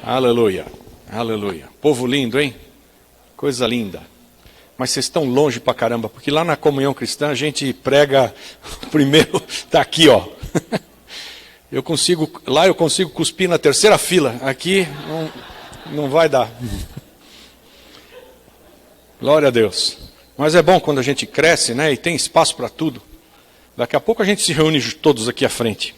Aleluia, aleluia. Povo lindo, hein? Coisa linda. Mas vocês estão longe pra caramba, porque lá na comunhão cristã a gente prega, primeiro tá aqui, ó. Eu consigo cuspir na terceira fila, aqui não vai dar. Glória a Deus. Mas é bom quando a gente cresce, né, e tem espaço para tudo. Daqui a pouco a gente se reúne todos aqui à frente.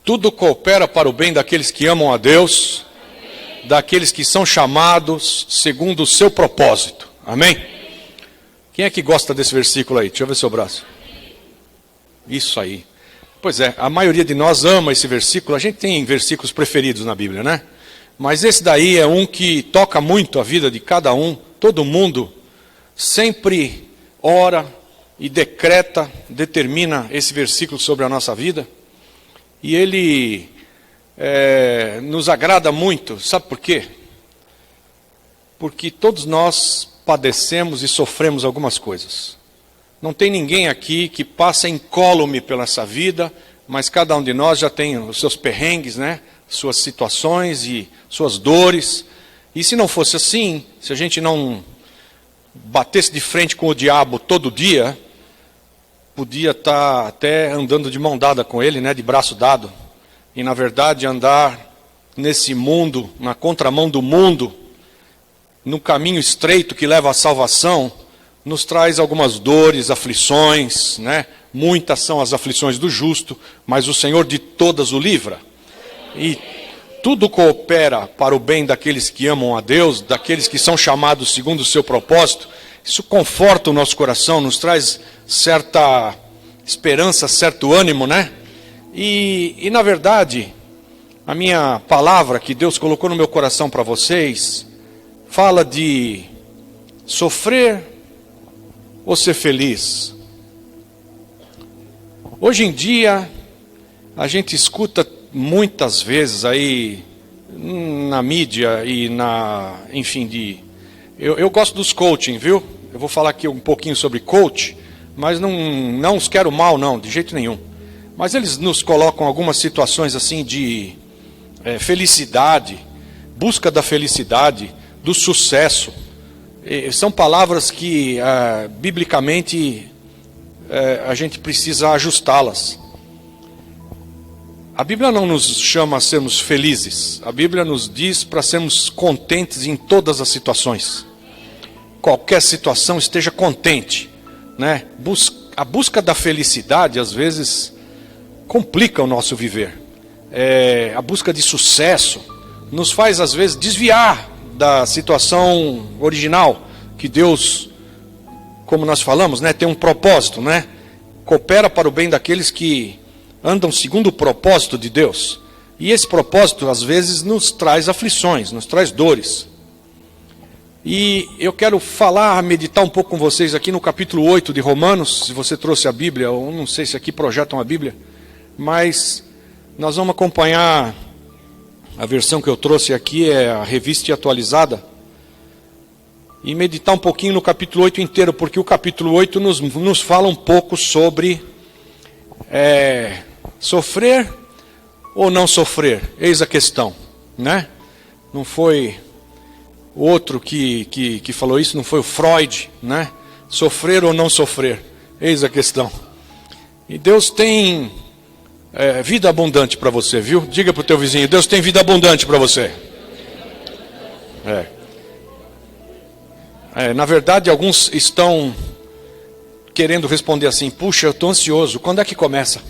Tudo coopera para o bem daqueles que amam a Deus, daqueles que são chamados segundo o seu propósito. Amém? Quem é que gosta desse versículo aí? Deixa eu ver seu braço. Isso aí. Pois é, a maioria de nós ama esse versículo. A gente tem versículos preferidos na Bíblia, né? Mas esse daí é um que toca muito a vida de cada um. Todo mundo sempre ora e decreta, determina esse versículo sobre a nossa vida. E ele nos agrada muito. Sabe por quê? Porque todos nós padecemos e sofremos algumas coisas. Não tem ninguém aqui que passa incólume pela essa vida, mas cada um de nós já tem os seus perrengues, né? Suas situações e suas dores. E se não fosse assim, se a gente não batesse de frente com o diabo todo dia, podia estar até andando de mão dada com ele, né? De braço dado. E na verdade andar nesse mundo, na contramão do mundo, no caminho estreito que leva à salvação, nos traz algumas dores, aflições, né? Muitas são as aflições do justo, mas o Senhor de todas o livra. E tudo coopera para o bem daqueles que amam a Deus, daqueles que são chamados segundo o seu propósito. Isso conforta o nosso coração, nos traz certa esperança, certo ânimo, né? E na verdade, a minha palavra que Deus colocou no meu coração para vocês, fala de sofrer ou ser feliz. Hoje em dia, a gente escuta muitas vezes aí na mídia e enfim, eu gosto dos coaching, viu? Eu vou falar aqui um pouquinho sobre coach, mas não os quero mal não, de jeito nenhum. Mas eles nos colocam algumas situações assim de felicidade, busca da felicidade, do sucesso. São palavras que biblicamente a gente precisa ajustá-las. A Bíblia não nos chama a sermos felizes. A Bíblia nos diz para sermos contentes em todas as situações. Qualquer situação esteja contente, né? A busca da felicidade às vezes complica o nosso viver. A busca de sucesso nos faz às vezes desviar da situação original que Deus, como nós falamos, né, tem um propósito, né? Coopera para o bem daqueles que andam segundo o propósito de Deus. E esse propósito às vezes nos traz aflições, nos traz dores. E eu quero meditar um pouco com vocês aqui no capítulo 8 de Romanos. Se você trouxe a Bíblia, eu não sei se aqui projetam a Bíblia, mas nós vamos acompanhar. A versão que eu trouxe aqui é a Revista Atualizada. E meditar um pouquinho no capítulo 8 inteiro, porque o capítulo 8 nos fala um pouco sobre sofrer ou não sofrer. Eis a questão, né? Não foi o outro que falou isso, não foi o Freud, né? Sofrer ou não sofrer. Eis a questão. E Deus tem vida abundante para você, viu? Diga para o teu vizinho, Deus tem vida abundante para você. Na verdade, alguns estão querendo responder assim, puxa, eu estou ansioso, quando é que começa?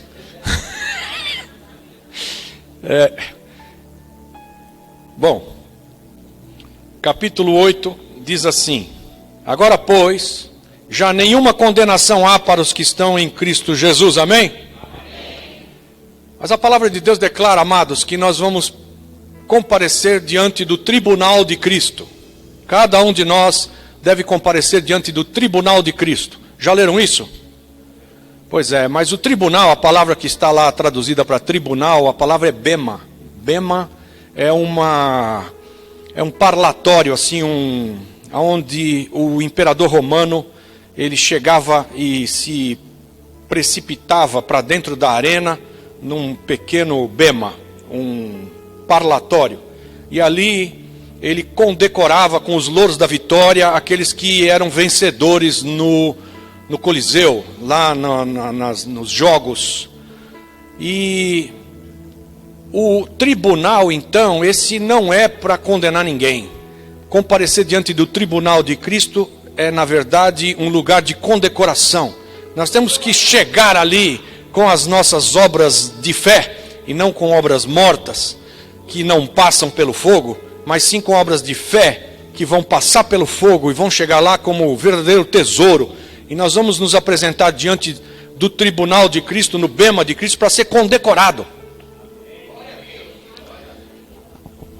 Bom, capítulo 8 diz assim: agora, pois, já nenhuma condenação há para os que estão em Cristo Jesus, amém? Mas a palavra de Deus declara, amados, que nós vamos comparecer diante do tribunal de Cristo. Cada um de nós deve comparecer diante do tribunal de Cristo. Já leram isso? Pois é, mas o tribunal, a palavra que está lá traduzida para tribunal, a palavra é bema. Bema é um parlatório, assim, onde o imperador romano, ele chegava e se precipitava para dentro da arena, num pequeno bema, um parlatório. E ali ele condecorava com os louros da vitória aqueles que eram vencedores no Coliseu, lá nos jogos. E o tribunal, então, esse não é para condenar ninguém. Comparecer diante do tribunal de Cristo é, na verdade, um lugar de condecoração. Nós temos que chegar ali com as nossas obras de fé, e não com obras mortas, que não passam pelo fogo, mas sim com obras de fé, que vão passar pelo fogo e vão chegar lá como o verdadeiro tesouro. E nós vamos nos apresentar diante do tribunal de Cristo, no bema de Cristo, para ser condecorado.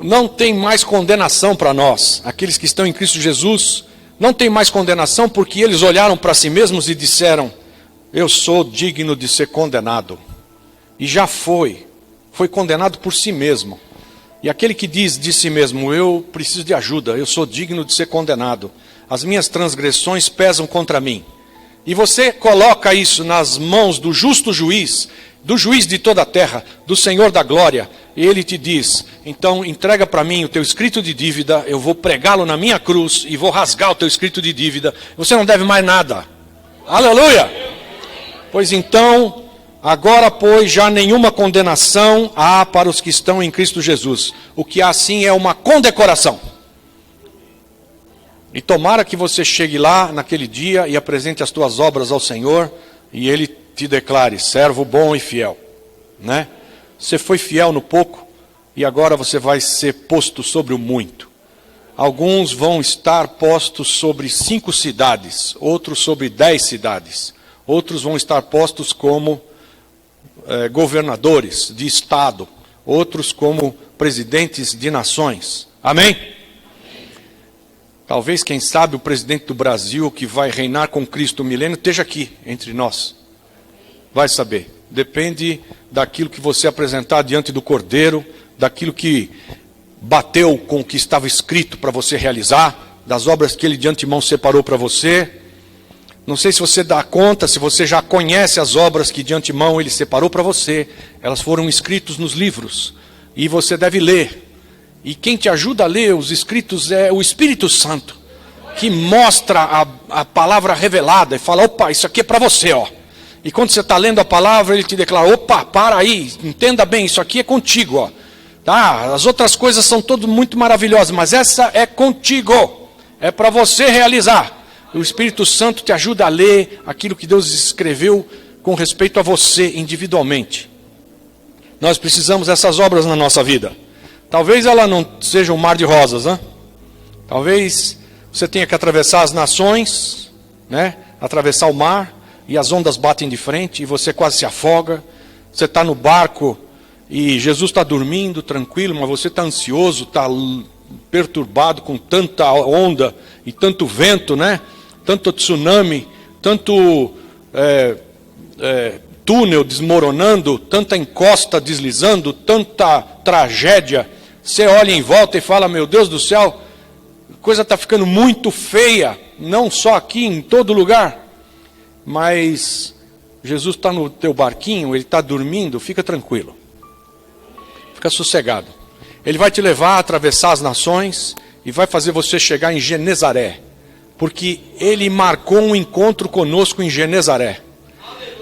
Não tem mais condenação para nós, aqueles que estão em Cristo Jesus, não tem mais condenação porque eles olharam para si mesmos e disseram: eu sou digno de ser condenado. E já foi condenado por si mesmo. E aquele que diz de si mesmo: eu preciso de ajuda, eu sou digno de ser condenado, as minhas transgressões pesam contra mim. E você coloca isso nas mãos do justo juiz, do juiz de toda a terra, do Senhor da glória, e ele te diz: então entrega para mim o teu escrito de dívida, eu vou pregá-lo na minha cruz e vou rasgar o teu escrito de dívida, você não deve mais nada. Aleluia! Pois então, agora pois já nenhuma condenação há para os que estão em Cristo Jesus. O que há sim é uma condecoração. E tomara que você chegue lá naquele dia e apresente as tuas obras ao Senhor e Ele te declare: servo bom e fiel, né? Você foi fiel no pouco e agora você vai ser posto sobre o muito. Alguns vão estar postos sobre 5 cidades, outros sobre 10 cidades. Outros vão estar postos como governadores de estado, outros como presidentes de nações. Amém? Talvez, quem sabe, o presidente do Brasil, que vai reinar com Cristo o milênio, esteja aqui entre nós. Vai saber. Depende daquilo que você apresentar diante do Cordeiro, daquilo que bateu com o que estava escrito para você realizar, das obras que Ele de antemão separou para você. Não sei se você dá conta, se você já conhece as obras que de antemão Ele separou para você. Elas foram escritas nos livros e você deve ler. E quem te ajuda a ler os escritos é o Espírito Santo, que mostra a palavra revelada e fala: opa, isso aqui é para você, ó. E quando você está lendo a palavra, ele te declara: opa, para aí, entenda bem, isso aqui é contigo, ó. Tá? As outras coisas são todas muito maravilhosas, mas essa é contigo, é para você realizar. O Espírito Santo te ajuda a ler aquilo que Deus escreveu com respeito a você individualmente. Nós precisamos dessas obras na nossa vida. Talvez ela não seja um mar de rosas, né? Talvez você tenha que atravessar as nações, né? Atravessar o mar, e as ondas batem de frente, e você quase se afoga. Você está no barco, e Jesus está dormindo, tranquilo, mas você está ansioso, está perturbado com tanta onda, e tanto vento, né? Tanto tsunami, tanto túnel desmoronando, tanta encosta deslizando, tanta tragédia. Você olha em volta e fala: meu Deus do céu, a coisa está ficando muito feia, não só aqui, em todo lugar. Mas Jesus está no teu barquinho, Ele está dormindo, fica tranquilo, fica sossegado. Ele vai te levar a atravessar as nações e vai fazer você chegar em Genezaré, porque Ele marcou um encontro conosco em Genezaré.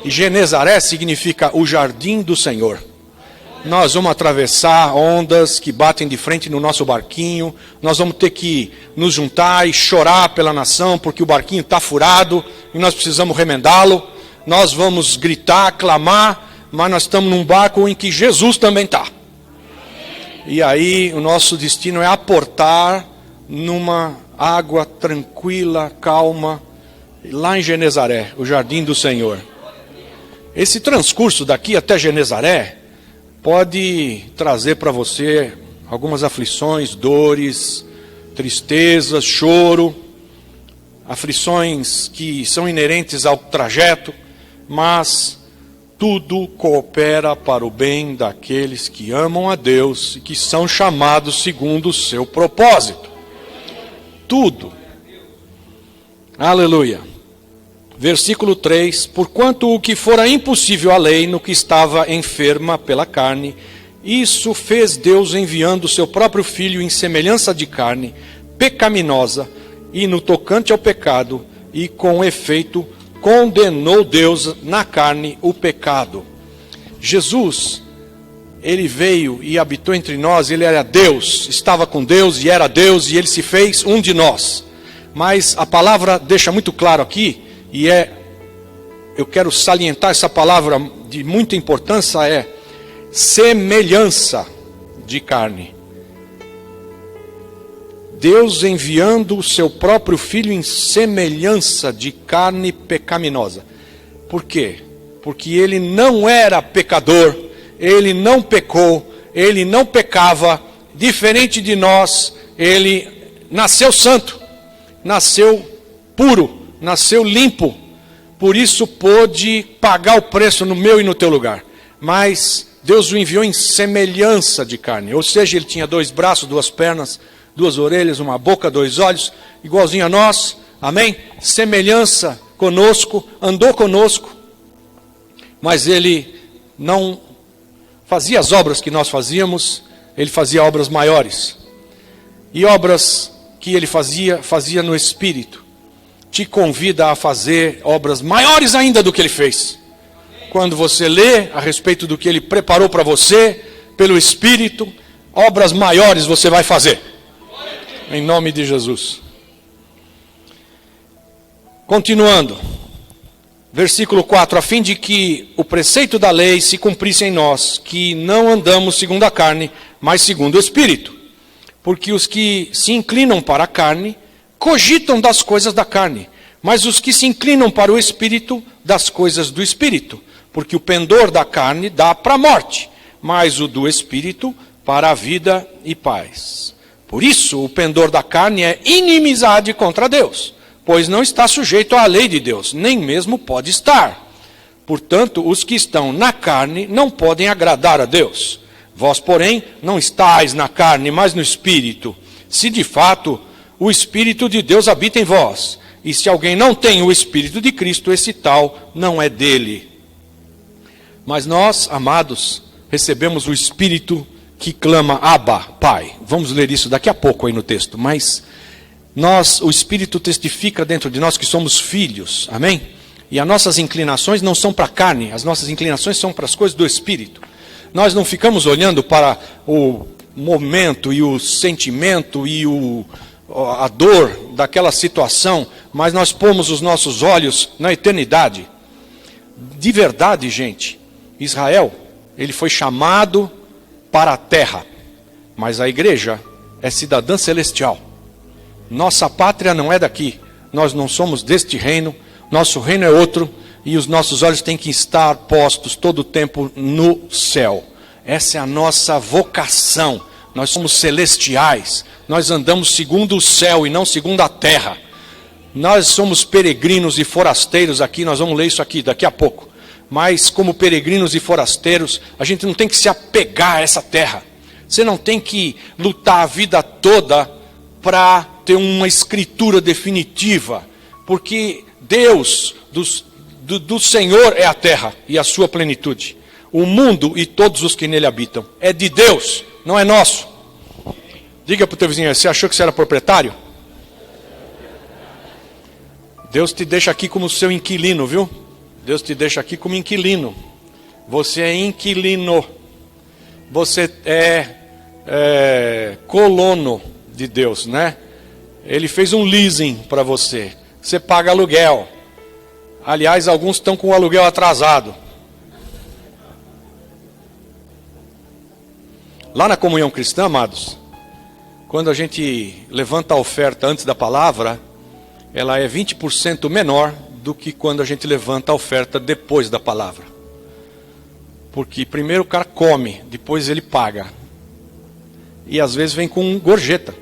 E Genezaré significa o jardim do Senhor. Nós vamos atravessar ondas que batem de frente no nosso barquinho. Nós vamos ter que nos juntar e chorar pela nação, porque o barquinho está furado e nós precisamos remendá-lo. Nós vamos gritar, clamar, mas nós estamos num barco em que Jesus também está. E aí o nosso destino é aportar numa água tranquila, calma, lá em Genezaré, o jardim do Senhor. Esse transcurso daqui até Genezaré pode trazer para você algumas aflições, dores, tristezas, choro, aflições que são inerentes ao trajeto, mas tudo coopera para o bem daqueles que amam a Deus e que são chamados segundo o seu propósito. Tudo. Aleluia. Versículo 3, porquanto o que fora impossível à lei, no que estava enferma pela carne, isso fez Deus enviando o seu próprio Filho em semelhança de carne, pecaminosa, e no tocante ao pecado, e com efeito condenou Deus na carne o pecado. Jesus, ele veio e habitou entre nós, ele era Deus, estava com Deus e era Deus, e ele se fez um de nós. Mas a palavra deixa muito claro aqui, eu quero salientar essa palavra de muita importância, é semelhança de carne. Deus enviando o seu próprio Filho em semelhança de carne pecaminosa. Por quê? Porque ele não era pecador, ele não pecou, ele não pecava, diferente de nós, ele nasceu santo, nasceu puro, nasceu limpo, por isso pôde pagar o preço no meu e no teu lugar. Mas Deus o enviou em semelhança de carne, ou seja, ele tinha 2 braços, 2 pernas, 2 orelhas, 1 boca, 2 olhos, igualzinho a nós, amém? Semelhança conosco, andou conosco, mas ele não fazia as obras que nós fazíamos, ele fazia obras maiores. E obras que ele fazia no Espírito. Te convida a fazer obras maiores ainda do que ele fez. Quando você lê a respeito do que ele preparou para você, pelo Espírito, obras maiores você vai fazer. Em nome de Jesus. Continuando. Versículo 4, a fim de que o preceito da lei se cumprisse em nós, que não andamos segundo a carne, mas segundo o Espírito. Porque os que se inclinam para a carne, cogitam das coisas da carne, mas os que se inclinam para o Espírito, das coisas do Espírito. Porque o pendor da carne dá para a morte, mas o do Espírito para a vida e paz. Por isso, o pendor da carne é inimizade contra Deus, pois não está sujeito à lei de Deus, nem mesmo pode estar. Portanto, os que estão na carne não podem agradar a Deus. Vós, porém, não estáis na carne, mas no Espírito, se de fato o Espírito de Deus habita em vós. E se alguém não tem o Espírito de Cristo, esse tal não é dele. Mas nós, amados, recebemos o Espírito que clama, Abba, Pai. Vamos ler isso daqui a pouco aí no texto, mas o Espírito testifica dentro de nós que somos filhos, amém? E as nossas inclinações não são para a carne, as nossas inclinações são para as coisas do Espírito. Nós não ficamos olhando para o momento e o sentimento e a dor daquela situação, mas nós pomos os nossos olhos na eternidade. De verdade, gente, Israel, ele foi chamado para a terra, mas a igreja é cidadã celestial. Nossa pátria não é daqui, nós não somos deste reino, nosso reino é outro, e os nossos olhos têm que estar postos todo o tempo no céu. Essa é a nossa vocação, nós somos celestiais, nós andamos segundo o céu e não segundo a terra. Nós somos peregrinos e forasteiros aqui, nós vamos ler isso aqui daqui a pouco. Mas como peregrinos e forasteiros, a gente não tem que se apegar a essa terra. Você não tem que lutar a vida toda para ter uma escritura definitiva. Porque Deus, do Senhor é a terra e a sua plenitude. O mundo e todos os que nele habitam. É de Deus, não é nosso. Diga para o teu vizinho, você achou que você era proprietário? Deus te deixa aqui como seu inquilino, viu? Deus te deixa aqui como inquilino. Você é inquilino. Você é colono de Deus, né? Ele fez um leasing para você. Você paga aluguel. Aliás, alguns estão com o aluguel atrasado. Lá na comunhão cristã, amados, quando a gente levanta a oferta antes da palavra, ela é 20% menor do que quando a gente levanta a oferta depois da palavra. Porque primeiro o cara come, depois ele paga. E às vezes vem com gorjeta.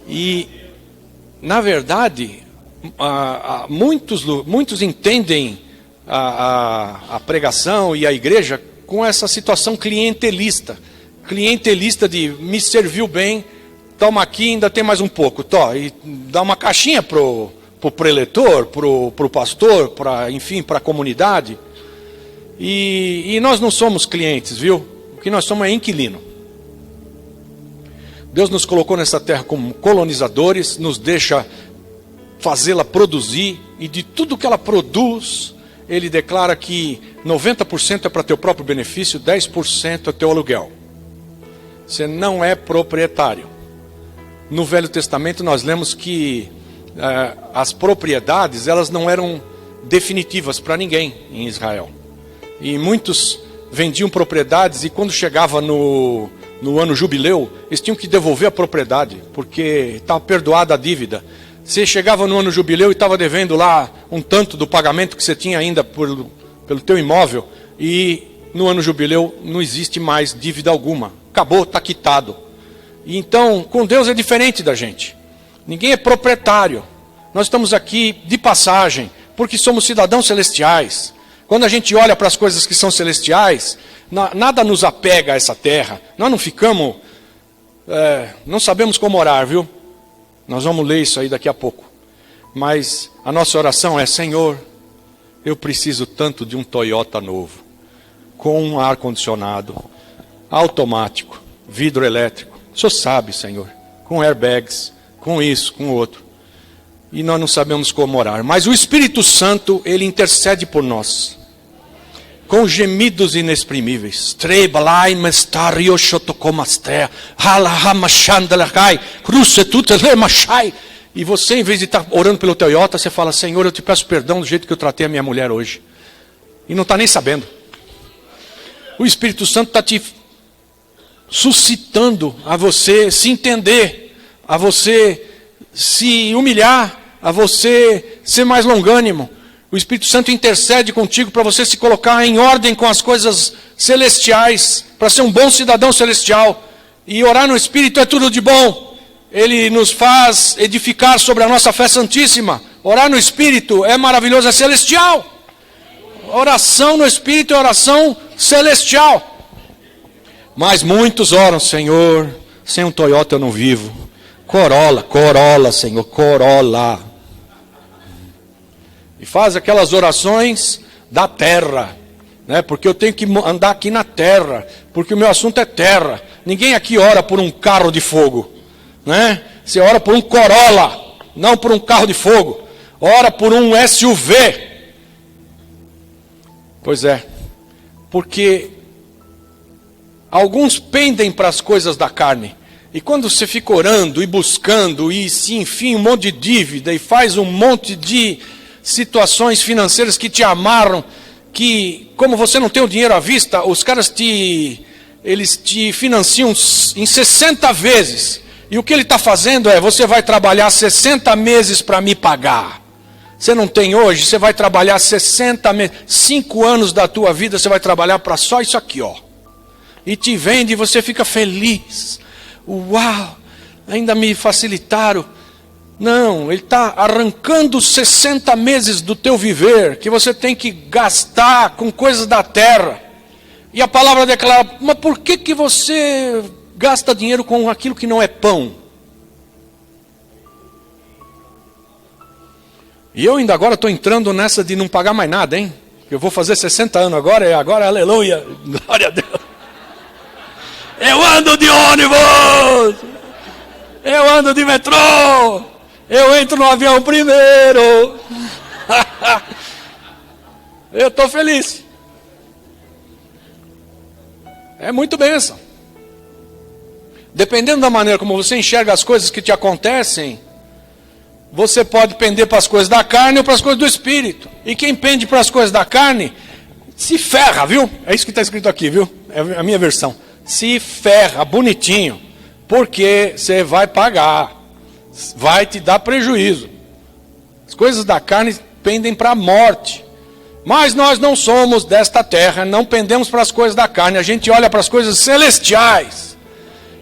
E, na verdade, muitos entendem a pregação e a igreja com essa situação clientelista. Clientelista de me serviu bem, toma aqui, ainda tem mais um pouco. E dá uma caixinha pro o preletor, para o pastor, enfim, para a comunidade. E nós não somos clientes, viu? O que nós somos é inquilino. Deus nos colocou nessa terra como colonizadores, nos deixa fazê-la produzir, e de tudo que ela produz, Ele declara que 90% é para teu próprio benefício, 10% é teu aluguel. Você não é proprietário. No Velho Testamento nós lemos que as propriedades, elas não eram definitivas para ninguém em Israel. E muitos vendiam propriedades, e quando chegava no ano jubileu, eles tinham que devolver a propriedade, porque estava perdoada a dívida. Você chegava no ano jubileu e estava devendo lá um tanto do pagamento que você tinha ainda pelo teu imóvel, e no ano jubileu não existe mais dívida alguma. Acabou, está quitado. E então, com Deus é diferente da gente. Ninguém é proprietário. Nós estamos aqui de passagem, porque somos cidadãos celestiais. Quando a gente olha para as coisas que são celestiais, nada nos apega a essa terra. Nós não ficamos, não sabemos como orar, viu? Nós vamos ler isso aí daqui a pouco. Mas a nossa oração é: Senhor, eu preciso tanto de um Toyota novo, com um ar-condicionado, automático, vidro elétrico. O Senhor sabe, Senhor, com airbags, com isso, com o outro. E nós não sabemos como orar. Mas o Espírito Santo, Ele intercede por nós, com gemidos inexprimíveis. E você, em vez de estar orando pelo Toyota, você fala: Senhor, eu te peço perdão do jeito que eu tratei a minha mulher hoje. E não está nem sabendo. O Espírito Santo está te suscitando a você se entender, a você se humilhar, a você ser mais longânimo. O Espírito Santo intercede contigo para você se colocar em ordem com as coisas celestiais, para ser um bom cidadão celestial. E orar no Espírito é tudo de bom. Ele nos faz edificar sobre a nossa fé santíssima. Orar no Espírito é maravilhoso, é celestial. Oração no Espírito é oração celestial. Mas muitos oram: Senhor, sem um Toyota eu não vivo. Corolla, Senhor, Corolla. E faz aquelas orações da terra, né? Porque eu tenho que andar aqui na terra, porque o meu assunto é terra. Ninguém aqui ora por um carro de fogo, né? Você ora por um Corolla, não por um carro de fogo. Ora por um SUV. Pois é, porque alguns pendem para as coisas da carne. E quando você fica orando e buscando, e se enfim um monte de dívida, e faz um monte de situações financeiras que te amarram, que como você não tem o dinheiro à vista, os caras eles te financiam em 60 vezes. E o que ele está fazendo é: você vai trabalhar 60 meses para me pagar. Você não tem hoje, você vai trabalhar 60 meses, 5 anos da tua vida você vai trabalhar para só isso aqui, ó. E te vende e você fica feliz. Uau, ainda me facilitaram. Não, ele está arrancando 60 meses do teu viver, que você tem que gastar com coisas da terra. E a palavra declara: mas por que você gasta dinheiro com aquilo que não é pão? E eu ainda agora estou entrando nessa de não pagar mais nada, hein? Eu vou fazer 60 anos agora, aleluia, glória a Deus. Eu ando de ônibus, eu ando de metrô, eu entro no avião primeiro. Eu estou feliz. É muito bênção. Dependendo da maneira como você enxerga as coisas que te acontecem, você pode pender para as coisas da carne ou para as coisas do Espírito. E quem pende para as coisas da carne, se ferra, viu? É isso que está escrito aqui, viu? É a minha versão. Se ferra, bonitinho, porque você vai pagar, vai te dar prejuízo. As coisas da carne pendem para a morte. Mas nós não somos desta terra, não pendemos para as coisas da carne, a gente olha para as coisas celestiais,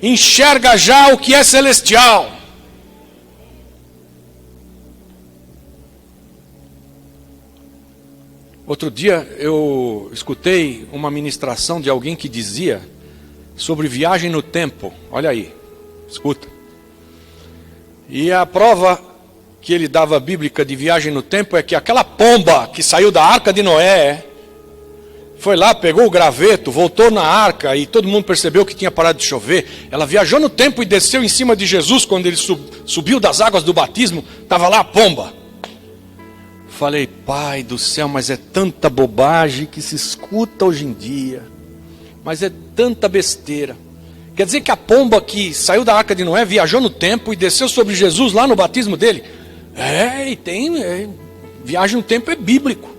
enxerga já o que é celestial. Outro dia eu escutei uma ministração de alguém que dizia sobre viagem no tempo. Olha aí, escuta. E a prova que ele dava bíblica de viagem no tempo é que aquela pomba que saiu da arca de Noé, foi lá, pegou o graveto, voltou na arca e todo mundo percebeu que tinha parado de chover. Ela viajou no tempo e desceu em cima de Jesus quando ele subiu das águas do batismo, estava lá a pomba. Falei, Pai do céu, mas é tanta bobagem que se escuta hoje em dia. Mas é tanta besteira. Quer dizer que a pomba que saiu da arca de Noé viajou no tempo e desceu sobre Jesus lá no batismo dele? Viagem no tempo é bíblico.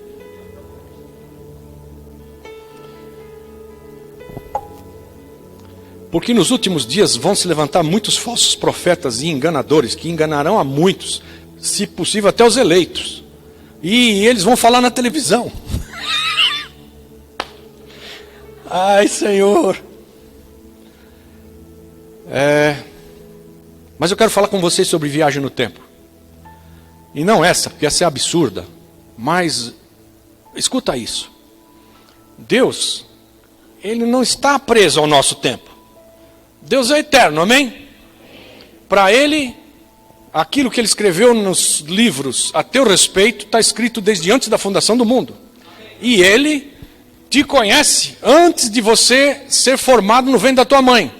Porque nos últimos dias vão se levantar muitos falsos profetas e enganadores, que enganarão a muitos, se possível até os eleitos. E eles vão falar na televisão. Ai, Senhor. Mas eu quero falar com vocês sobre viagem no tempo. E não essa, porque essa é absurda. Mas, escuta isso. Deus, Ele não está preso ao nosso tempo. Deus é eterno, amém? Para Ele, aquilo que Ele escreveu nos livros a teu respeito, está escrito desde antes da fundação do mundo. E Ele te conhece antes de você ser formado no ventre da tua mãe.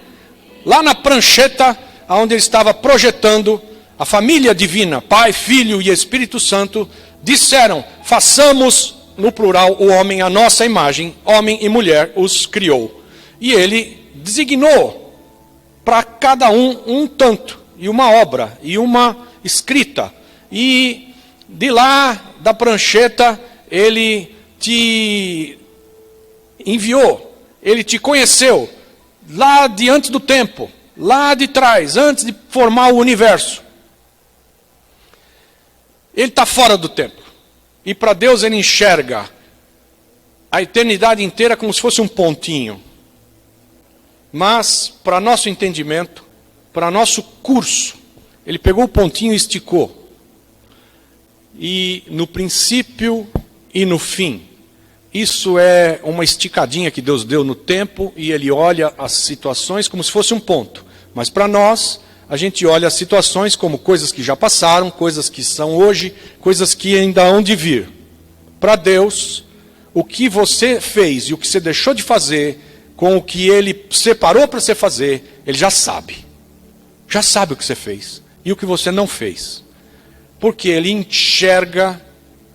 Lá na prancheta, onde Ele estava projetando a família divina, Pai, Filho e Espírito Santo, disseram, façamos, no plural, o homem à nossa imagem, homem e mulher os criou. E Ele designou para cada um tanto, e uma obra, e uma escrita. E de lá, da prancheta, Ele te enviou, Ele te conheceu, lá diante do tempo, lá de trás, antes de formar o universo. Ele está fora do tempo. E para Deus Ele enxerga a eternidade inteira como se fosse um pontinho. Mas, para nosso entendimento, para nosso curso, Ele pegou o pontinho e esticou. E no princípio e no fim. Isso é uma esticadinha que Deus deu no tempo e Ele olha as situações como se fosse um ponto. Mas para nós, a gente olha as situações como coisas que já passaram, coisas que são hoje, coisas que ainda hão de vir. Para Deus, o que você fez e o que você deixou de fazer, com o que Ele separou para você fazer, Ele já sabe. Já sabe o que você fez e o que você não fez. Porque Ele enxerga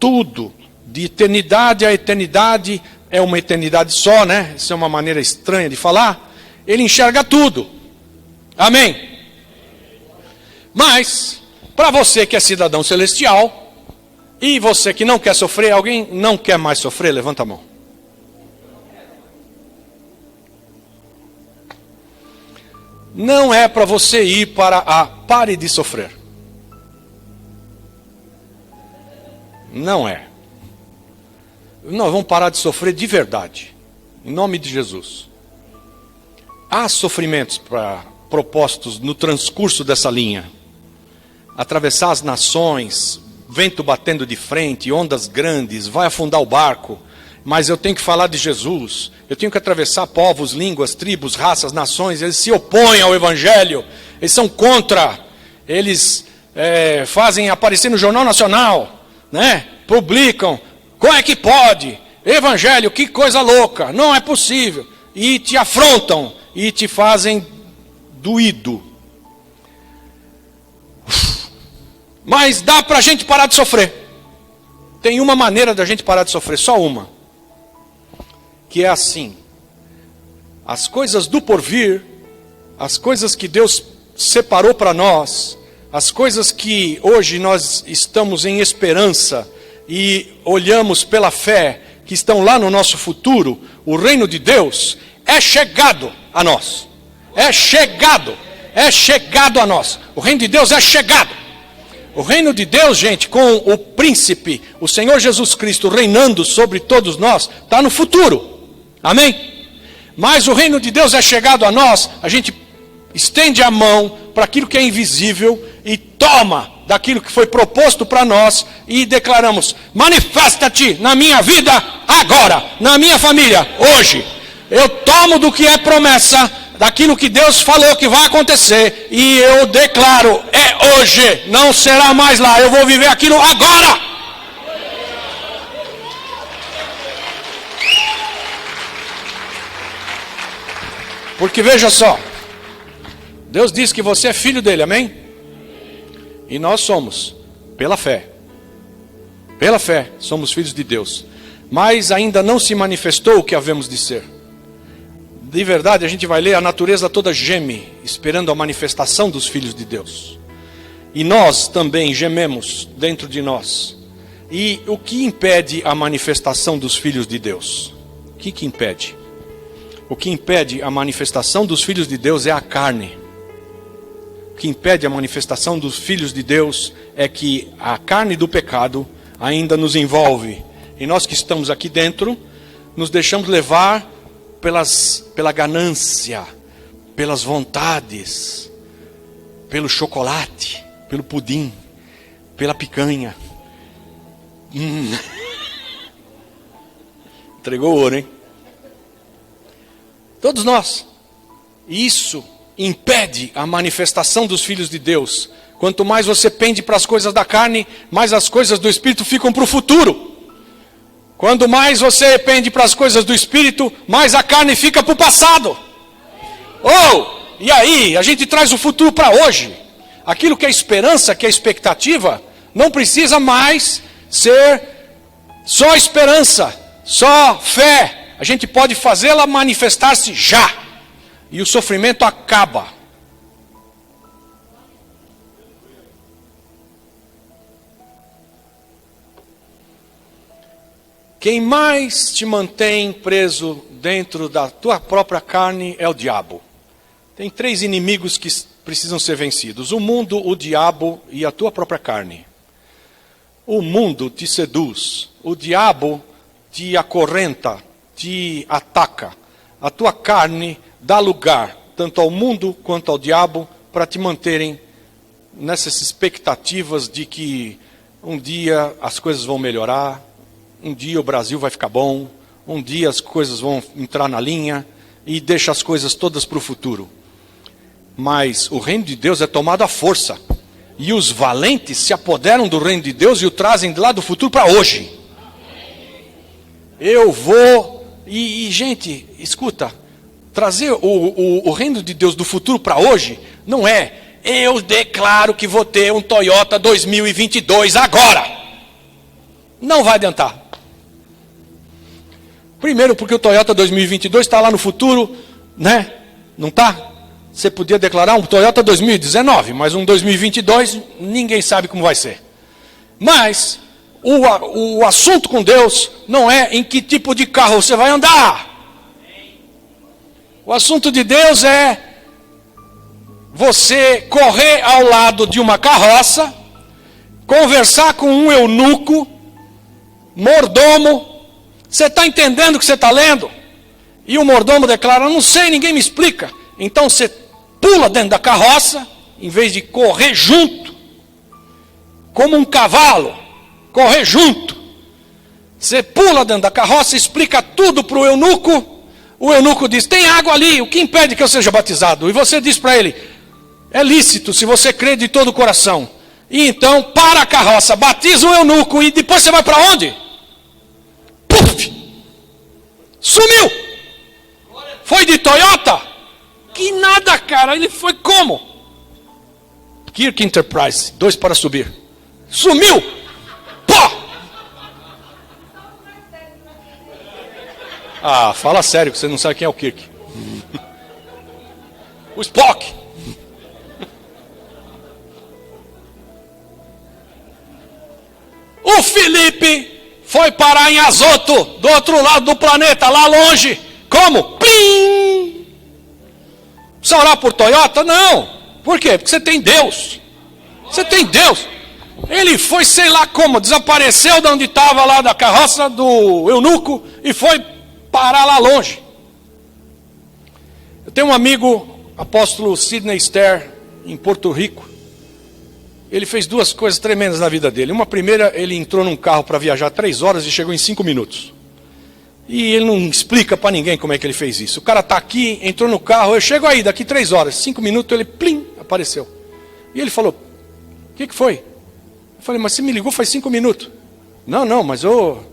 tudo. De eternidade a eternidade, é uma eternidade só, né? Isso é uma maneira estranha de falar. Ele enxerga tudo. Amém? Mas, para você que é cidadão celestial, e você que não quer sofrer, alguém não quer mais sofrer? Levanta a mão. Não é para você ir para a pare de sofrer. Não é. Nós vamos parar de sofrer de verdade. Em nome de Jesus. Há sofrimentos propostos no transcurso dessa linha. Atravessar as nações, vento batendo de frente, ondas grandes, vai afundar o barco. Mas eu tenho que falar de Jesus. Eu tenho que atravessar povos, línguas, tribos, raças, nações. Eles se opõem ao Evangelho. Eles são contra. Eles fazem aparecer no Jornal Nacional, né? Publicam. Como é que pode? Evangelho, que coisa louca. Não é possível. E te afrontam. E te fazem doído. Mas dá para a gente parar de sofrer. Tem uma maneira da gente parar de sofrer. Só uma. Que é assim. As coisas do porvir. As coisas que Deus separou para nós. As coisas que hoje nós estamos em esperança. E olhamos pela fé, que estão lá no nosso futuro, o reino de Deus é chegado a nós. É chegado a nós. O reino de Deus é chegado. O reino de Deus, gente, com o príncipe, o Senhor Jesus Cristo reinando sobre todos nós, está no futuro. Amém? Mas o reino de Deus é chegado a nós, a gente estende a mão para aquilo que é invisível e toma daquilo que foi proposto para nós e declaramos, manifesta-te na minha vida agora, na minha família, hoje. Eu tomo do que é promessa, daquilo que Deus falou que vai acontecer. E eu declaro, é hoje, não será mais lá. Eu vou viver aquilo agora. Porque veja só, Deus diz que você é filho dele, amém? E nós somos, pela fé. Pela fé, somos filhos de Deus. Mas ainda não se manifestou o que havemos de ser. De verdade, a gente vai ler, a natureza toda geme, esperando a manifestação dos filhos de Deus. E nós também gememos dentro de nós. E o que impede a manifestação dos filhos de Deus? O que impede? O que impede a manifestação dos filhos de Deus é a carne. O que impede a manifestação dos filhos de Deus é que a carne do pecado ainda nos envolve. E nós que estamos aqui dentro, nos deixamos levar pela ganância, pelas vontades, pelo chocolate, pelo pudim, pela picanha. Entregou ouro, hein? Todos nós. Isso impede a manifestação dos filhos de Deus. Quanto mais você pende para as coisas da carne, mais as coisas do Espírito ficam para o futuro. Quanto mais você pende para as coisas do Espírito, mais a carne fica para o passado. E aí, a gente traz o futuro para hoje. Aquilo que é esperança, que é expectativa, não precisa mais ser só esperança, só fé. A gente pode fazê-la manifestar-se já. E o sofrimento acaba. Quem mais te mantém preso dentro da tua própria carne é o diabo. Tem 3 inimigos que precisam ser vencidos: o mundo, o diabo e a tua própria carne. O mundo te seduz, o diabo te acorrenta, te ataca. A tua carne dá lugar, tanto ao mundo quanto ao diabo, para te manterem nessas expectativas de que um dia as coisas vão melhorar, um dia o Brasil vai ficar bom, um dia as coisas vão entrar na linha, e deixa as coisas todas para o futuro. Mas o reino de Deus é tomado à força, e os valentes se apoderam do reino de Deus e o trazem de lá do futuro para hoje. Eu vou... E, gente, escuta, trazer o reino de Deus do futuro para hoje, não é, eu declaro que vou ter um Toyota 2022 agora. Não vai adiantar. Primeiro porque o Toyota 2022 está lá no futuro, né? Não está? Você podia declarar um Toyota 2019, mas um 2022, ninguém sabe como vai ser. Mas... O assunto com Deus não é em que tipo de carro você vai andar. O assunto de Deus é você correr ao lado de uma carroça, conversar com um eunuco, mordomo. Você está entendendo o que você está lendo? E o mordomo declara, não sei, ninguém me explica. Então você pula dentro da carroça, em vez de correr junto, como um cavalo. Correr junto. Você pula dentro da carroça, explica tudo para o eunuco. O eunuco diz, tem água ali, o que impede que eu seja batizado? E você diz para ele, é lícito se você crê de todo o coração. E então, para a carroça, batiza o eunuco e depois você vai para onde? Puf! Sumiu! Foi de Toyota? Que nada, cara, ele foi como? Kirk Enterprise, 2 para subir. Sumiu! Ah, fala sério, que você não sabe quem é o Kirk. O Spock. O Felipe foi parar em Azoto, do outro lado do planeta, lá longe. Como? Plim! Precisa orar por Toyota? Não. Por quê? Porque você tem Deus. Você tem Deus. Ele foi, sei lá como, desapareceu de onde estava lá da carroça do eunuco e foi parar lá longe. Eu tenho um amigo, apóstolo Sidney Ster, em Porto Rico. Ele fez 2 coisas tremendas na vida dele. Uma primeira, ele entrou num carro para viajar 3 horas e chegou em 5 minutos. E ele não explica para ninguém como é que ele fez isso. O cara está aqui, entrou no carro, eu chego aí, daqui 3 horas, 5 minutos, ele, plim, apareceu. E ele falou, o que foi? Eu falei, mas você me ligou faz 5 minutos. Não, mas eu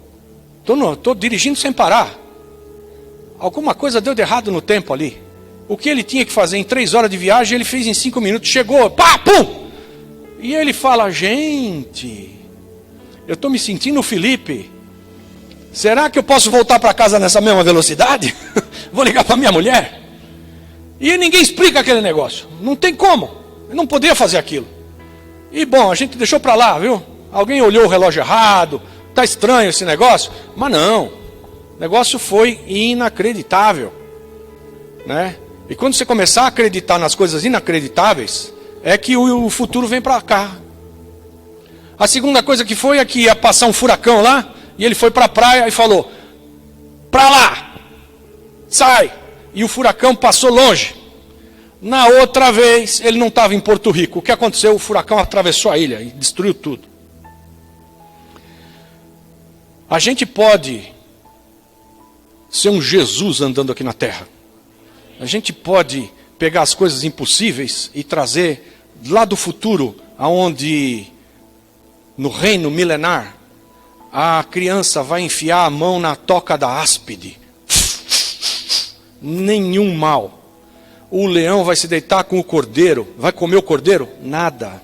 estou dirigindo sem parar. Alguma coisa deu de errado no tempo ali. O que ele tinha que fazer em 3 horas de viagem, ele fez em 5 minutos, chegou, pá, pum! E ele fala, gente, eu estou me sentindo o Felipe. Será que eu posso voltar para casa nessa mesma velocidade? Vou ligar para minha mulher. E ninguém explica aquele negócio. Não tem como. Eu não poderia fazer aquilo. E bom, a gente deixou para lá, viu? Alguém olhou o relógio errado. Tá estranho esse negócio. Mas não. O negócio foi inacreditável. Né? E quando você começar a acreditar nas coisas inacreditáveis, é que o futuro vem para cá. A segunda coisa que foi é que ia passar um furacão lá. E ele foi para a praia e falou, para lá, sai. E o furacão passou longe. Na outra vez, ele não estava em Porto Rico. O que aconteceu? O furacão atravessou a ilha e destruiu tudo. A gente pode ser um Jesus andando aqui na terra. A gente pode pegar as coisas impossíveis e trazer lá do futuro, aonde no reino milenar, a criança vai enfiar a mão na toca da áspide. Nenhum mal. O leão vai se deitar com o cordeiro. Vai comer o cordeiro? Nada.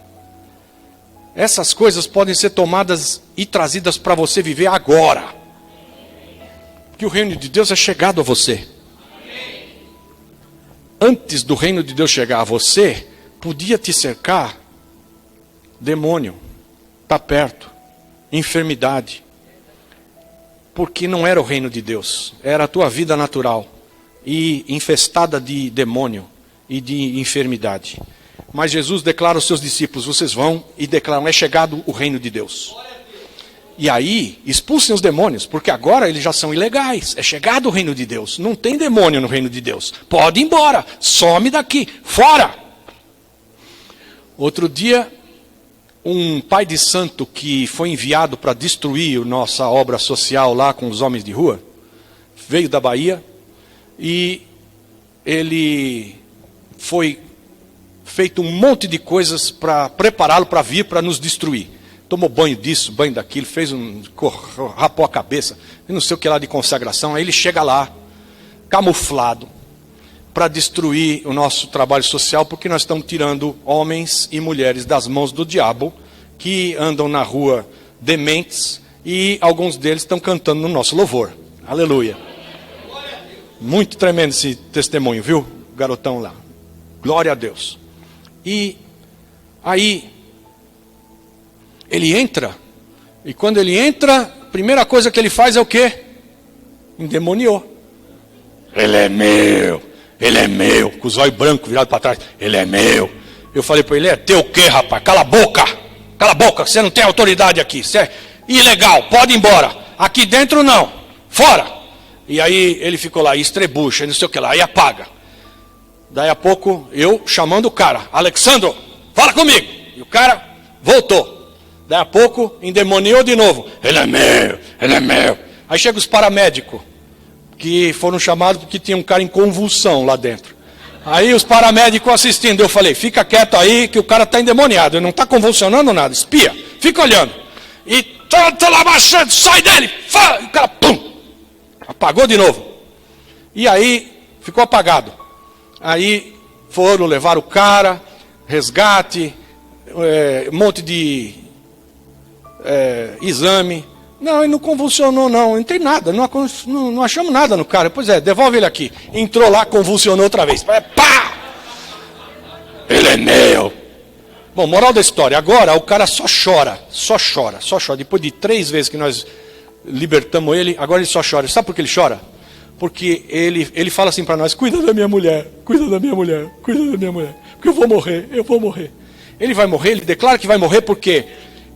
Essas coisas podem ser tomadas e trazidas para você viver agora. Porque o reino de Deus é chegado a você. Antes do reino de Deus chegar a você, podia te cercar demônio. Está perto. Enfermidade. Porque não era o reino de Deus. Era a tua vida natural. E infestada de demônio e de enfermidade. Mas Jesus declara aos seus discípulos, vocês vão e declaram, é chegado o reino de Deus. E aí, expulsem os demônios, porque agora eles já são ilegais. É chegado o reino de Deus. Não tem demônio no reino de Deus. Pode ir embora, some daqui, fora. Outro dia, um pai de santo que foi enviado para destruir a nossa obra social lá com os homens de rua, veio da Bahia e ele foi feito um monte de coisas para prepará-lo para vir para nos destruir. Tomou banho disso, banho daquilo, rapou a cabeça, não sei o que lá de consagração. Aí ele chega lá, camuflado, para destruir o nosso trabalho social, porque nós estamos tirando homens e mulheres das mãos do diabo, que andam na rua dementes, e alguns deles estão cantando no nosso louvor. Aleluia. Muito tremendo esse testemunho, viu, garotão lá. Glória a Deus. E aí, ele entra, e quando ele entra, a primeira coisa que ele faz é o quê? Endemoniou. Ele é meu, com os olhos brancos virados para trás. Ele é meu. Eu falei para ele, é teu o quê, rapaz? Cala a boca, você não tem autoridade aqui. Você é ilegal, pode ir embora. Aqui dentro não, fora. E aí ele ficou lá, e estrebucha, não sei o que lá, e apaga. Daí a pouco, eu chamando o cara, Alexandro, fala comigo. E o cara voltou. Daí a pouco, endemoniou de novo. Ele é meu. Aí chega os paramédicos, que foram chamados porque tinha um cara em convulsão lá dentro. Aí os paramédicos assistindo, eu falei, fica quieto aí que o cara está endemoniado, ele não está convulsionando nada, espia, fica olhando. E tá lá baixando, sai dele, e o cara, pum, apagou de novo. E aí, ficou apagado. Aí foram levar o cara, resgate, um monte de exame. Não, ele não convulsionou não tem nada, não achamos nada no cara. Pois é, devolve ele aqui. Entrou lá, convulsionou outra vez. Pá! Ele é meu. Bom, moral da história, agora o cara só chora. Depois de 3 vezes que nós libertamos ele, agora ele só chora. Sabe por que ele chora? Porque ele fala assim para nós, cuida da minha mulher. Porque eu vou morrer. Ele vai morrer, ele declara que vai morrer porque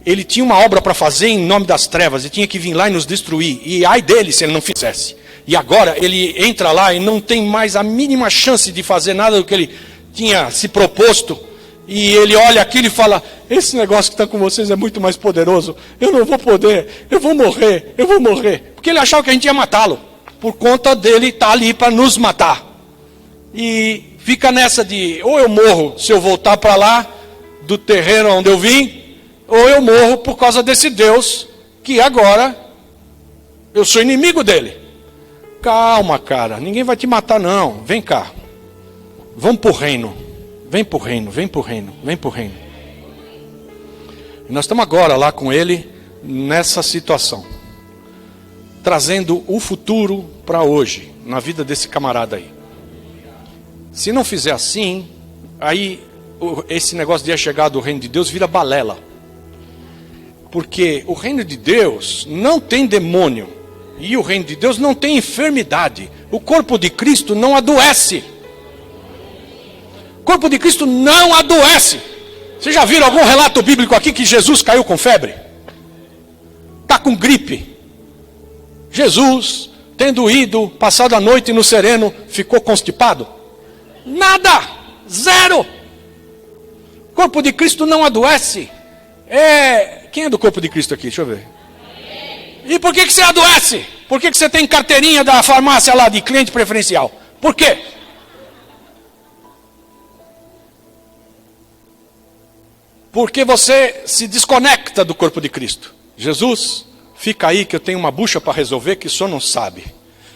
ele tinha uma obra para fazer em nome das trevas, e tinha que vir lá e nos destruir. E ai dele se ele não fizesse. E agora ele entra lá e não tem mais a mínima chance de fazer nada do que ele tinha se proposto. E ele olha aquilo e fala, esse negócio que está com vocês é muito mais poderoso. Eu não vou poder, eu vou morrer. Porque ele achava que a gente ia matá-lo. por conta dele estar ali para nos matar. E fica nessa de, ou eu morro se eu voltar para lá, do terreno onde eu vim, ou eu morro por causa desse Deus, que agora eu sou inimigo dele. Calma, cara, ninguém vai te matar não, vem cá. Vamos para o reino, vem para o reino, vem para o reino, vem para o reino. E nós estamos agora lá com ele, nessa situação. Trazendo o futuro para hoje, na vida desse camarada aí. Se não fizer assim, aí esse negócio de chegar do reino de Deus vira balela. Porque o reino de Deus não tem demônio. E o reino de Deus não tem enfermidade. O corpo de Cristo não adoece. O corpo de Cristo não adoece. Vocês já viram algum relato bíblico aqui que Jesus caiu com febre? Está com gripe. Jesus, tendo ido, passado a noite no sereno, ficou constipado? Nada, zero. O corpo de Cristo não adoece. Quem é do corpo de Cristo aqui? Deixa eu ver. E por que você adoece? Por que você tem carteirinha da farmácia lá de cliente preferencial? Por quê? Porque você se desconecta do corpo de Cristo. Jesus, fica aí que eu tenho uma bucha para resolver que o senhor não sabe.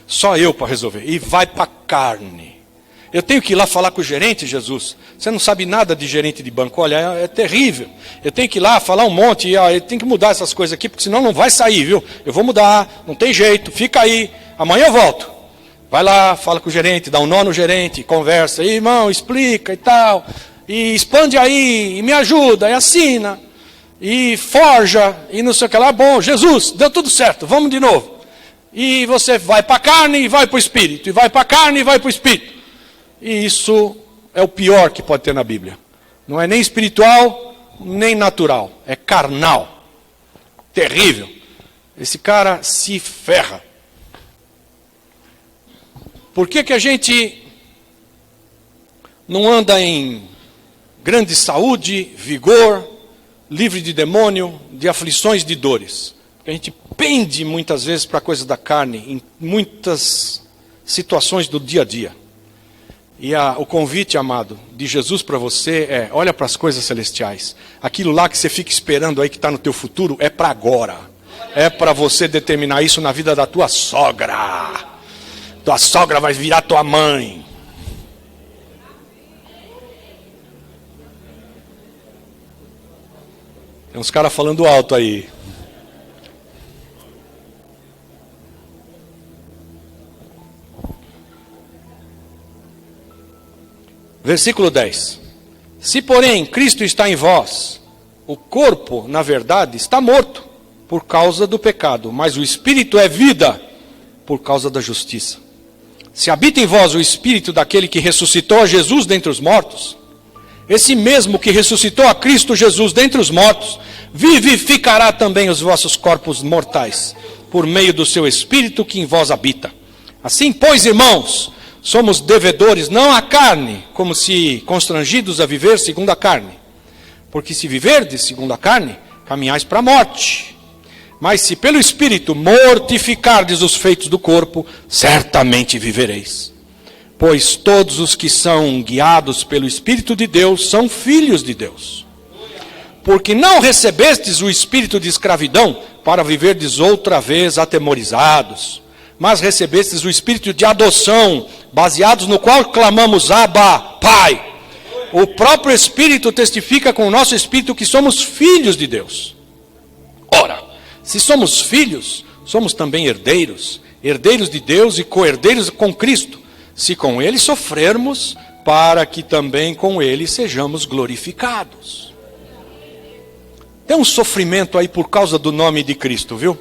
Só eu para resolver. E vai para a carne. Eu tenho que ir lá falar com o gerente, Jesus. Você não sabe nada de gerente de banco. Olha, é terrível. Eu tenho que ir lá falar um monte. Eu tenho que mudar essas coisas aqui, porque senão não vai sair, viu? Eu vou mudar, não tem jeito. Fica aí. Amanhã eu volto. Vai lá, fala com o gerente, dá um nó no gerente, conversa. E, irmão, explica e tal. E expande aí, e me ajuda, e assina. E forja, e não sei o que lá. Bom, Jesus, deu tudo certo, vamos de novo. E você vai para a carne e vai para o espírito. E vai para a carne e vai para o espírito. E isso é o pior que pode ter na Bíblia. Não é nem espiritual, nem natural. É carnal. Terrível. Esse cara se ferra. Por que a gente não anda em grande saúde, vigor, livre de demônio, de aflições, de dores? Porque a gente pende muitas vezes para a coisa da carne, em muitas situações do dia a dia. E o convite, amado, de Jesus para você é, olha para as coisas celestiais. Aquilo lá que você fica esperando aí que está no teu futuro, é para agora. É para você determinar isso na vida da tua sogra. Tua sogra vai virar tua mãe. Tem uns caras falando alto aí. Versículo 10. Se, porém, Cristo está em vós, o corpo, na verdade, está morto por causa do pecado, mas o Espírito é vida por causa da justiça. Se habita em vós o Espírito daquele que ressuscitou a Jesus dentre os mortos, esse mesmo que ressuscitou a Cristo Jesus dentre os mortos, vivificará também os vossos corpos mortais, por meio do seu Espírito que em vós habita. Assim, pois, irmãos, somos devedores não à carne, como se constrangidos a viver segundo a carne. Porque se viverdes segundo a carne, caminhais para a morte. Mas se pelo Espírito mortificardes os feitos do corpo, certamente vivereis. Pois todos os que são guiados pelo Espírito de Deus são filhos de Deus. Porque não recebestes o espírito de escravidão para viverdes outra vez atemorizados, mas recebestes o espírito de adoção, baseados no qual clamamos Abba, Pai. O próprio Espírito testifica com o nosso espírito que somos filhos de Deus. Ora, se somos filhos, somos também herdeiros, herdeiros de Deus e co-herdeiros com Cristo, se com Ele sofrermos, para que também com Ele sejamos glorificados. Tem um sofrimento aí por causa do nome de Cristo, viu?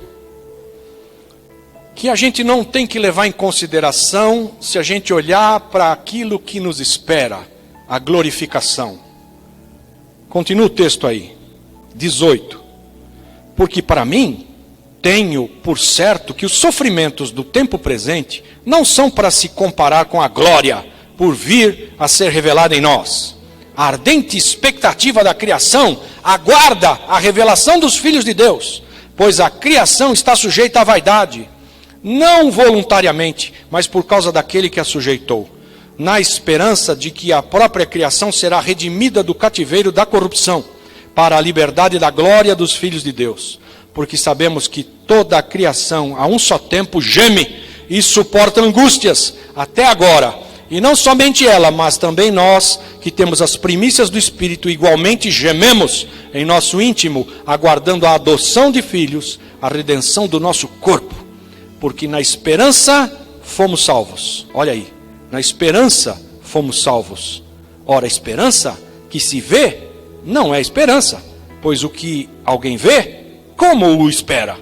Que a gente não tem que levar em consideração se a gente olhar para aquilo que nos espera, a glorificação. Continua o texto aí, 18. Porque para mim, tenho por certo que os sofrimentos do tempo presente não são para se comparar com a glória por vir a ser revelada em nós. A ardente expectativa da criação aguarda a revelação dos filhos de Deus, pois a criação está sujeita à vaidade, não voluntariamente, mas por causa daquele que a sujeitou, na esperança de que a própria criação será redimida do cativeiro da corrupção, para a liberdade da glória dos filhos de Deus. Porque sabemos que toda a criação, a um só tempo, geme e suporta angústias, até agora. E não somente ela, mas também nós, que temos as primícias do Espírito, igualmente gememos em nosso íntimo, aguardando a adoção de filhos, a redenção do nosso corpo. Porque na esperança fomos salvos. Olha aí, na esperança fomos salvos. Ora, a esperança que se vê não é esperança, pois o que alguém vê, como o espera?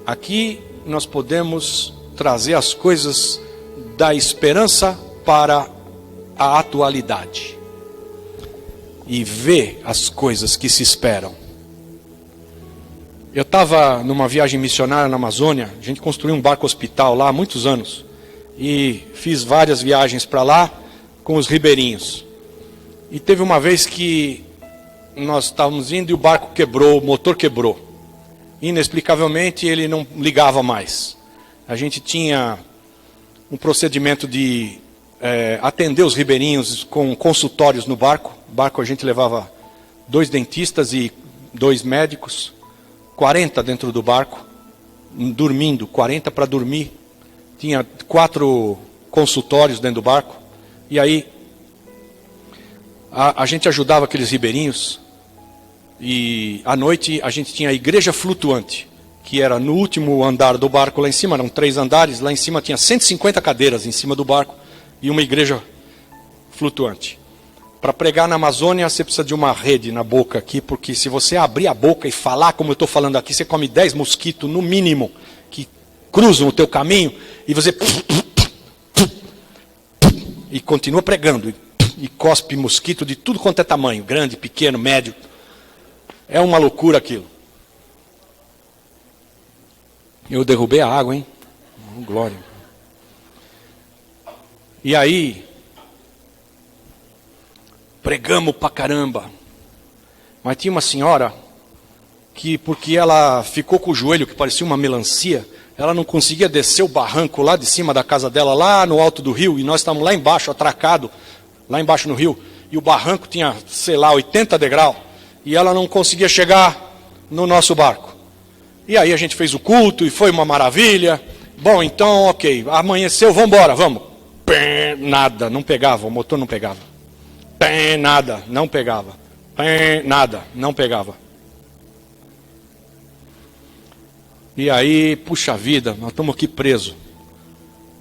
Aqui nós podemos trazer as coisas da esperança para a atualidade e ver as coisas que se esperam. Eu estava numa viagem missionária na Amazônia, a gente construiu um barco hospital lá há muitos anos e fiz várias viagens para lá com os ribeirinhos. E teve uma vez que nós estávamos indo e o barco quebrou, o motor quebrou. Inexplicavelmente ele não ligava mais. A gente tinha um procedimento de atender os ribeirinhos com consultórios no barco. No barco a gente levava 2 dentistas e 2 médicos, 40 dentro do barco, dormindo, 40 para dormir. Tinha 4 consultórios dentro do barco. E aí a gente ajudava aqueles ribeirinhos. E à noite a gente tinha a igreja flutuante, que era no último andar do barco lá em cima, eram 3 andares, lá em cima tinha 150 cadeiras em cima do barco e uma igreja flutuante. Para pregar na Amazônia você precisa de uma rede na boca aqui, porque se você abrir a boca e falar como eu estou falando aqui, você come 10 mosquitos no mínimo, que cruzam o teu caminho, e você e continua pregando, e cospe mosquito de tudo quanto é tamanho, grande, pequeno, médio. É uma loucura aquilo. Eu derrubei a água, hein? Oh, glória. E aí, pregamos pra caramba. Mas tinha uma senhora que, porque ela ficou com o joelho que parecia uma melancia, ela não conseguia descer o barranco lá de cima da casa dela, lá no alto do rio, e nós estávamos lá embaixo, atracado, lá embaixo no rio, e o barranco tinha, sei lá, 80 degraus. E ela não conseguia chegar no nosso barco. E aí a gente fez o culto e foi uma maravilha. Bom, então, ok, amanheceu, vamos embora, vamos. Pé, nada, não pegava, o motor não pegava. Pé, nada, não pegava. Pé, nada, não pegava. E aí, puxa vida, nós estamos aqui presos.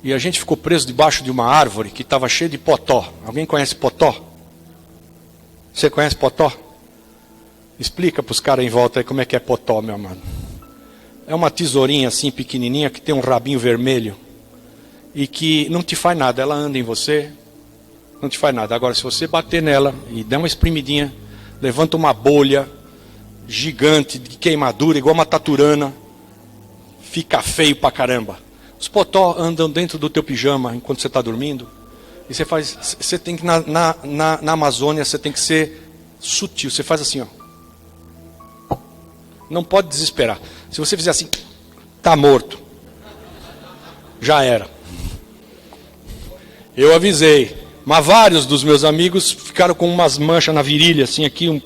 E a gente ficou preso debaixo de uma árvore que estava cheia de potó. Alguém conhece potó? Você conhece potó? Explica para os caras em volta aí como é que é potó, meu amado. É uma tesourinha assim pequenininha que tem um rabinho vermelho e que não te faz nada. Ela anda em você, não te faz nada. Agora, se você bater nela e der uma espremidinha, levanta uma bolha gigante de queimadura, igual uma taturana, fica feio pra caramba. Os potó andam dentro do teu pijama enquanto você está dormindo. E você tem que, na Amazônia, você tem que ser sutil. Você faz assim, ó. Não pode desesperar. Se você fizer assim, tá morto. Já era. Eu avisei. Mas vários dos meus amigos ficaram com umas manchas na virilha, assim, aqui.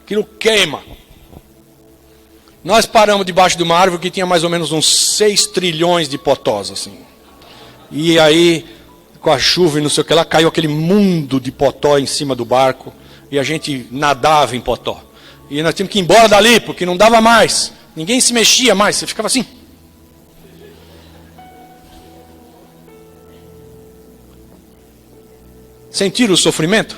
Aquilo queima. Nós paramos debaixo de uma árvore que tinha mais ou menos uns 6 trilhões de potós, assim. E aí, com a chuva e não sei o que lá, caiu aquele mundo de potó em cima do barco. E a gente nadava em potó. E nós tínhamos que ir embora dali, porque não dava mais. Ninguém se mexia mais, você ficava assim. Sentiram o sofrimento?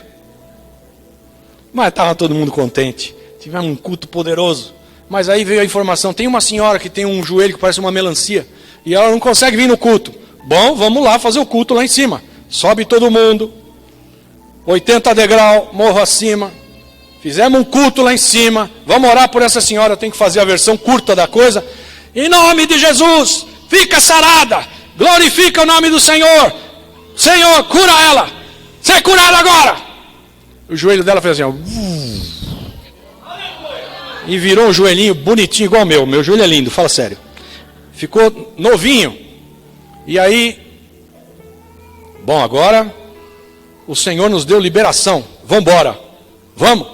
Mas estava todo mundo contente. Tivemos um culto poderoso. Mas aí veio a informação, tem uma senhora que tem um joelho que parece uma melancia. E ela não consegue vir no culto. Bom, vamos lá fazer o culto lá em cima. Sobe todo mundo. 80 degraus, morro acima. Fizemos um culto lá em cima. Vamos orar por essa senhora. Tem que fazer a versão curta da coisa. Em nome de Jesus, fica sarada. Glorifica o nome do Senhor. Senhor, cura ela. Ser curada agora. O joelho dela fez assim, ó. E virou um joelhinho bonitinho igual o meu. Meu joelho é lindo, fala sério. Ficou novinho. E aí, bom, agora o Senhor nos deu liberação. Vamos embora. Vamos.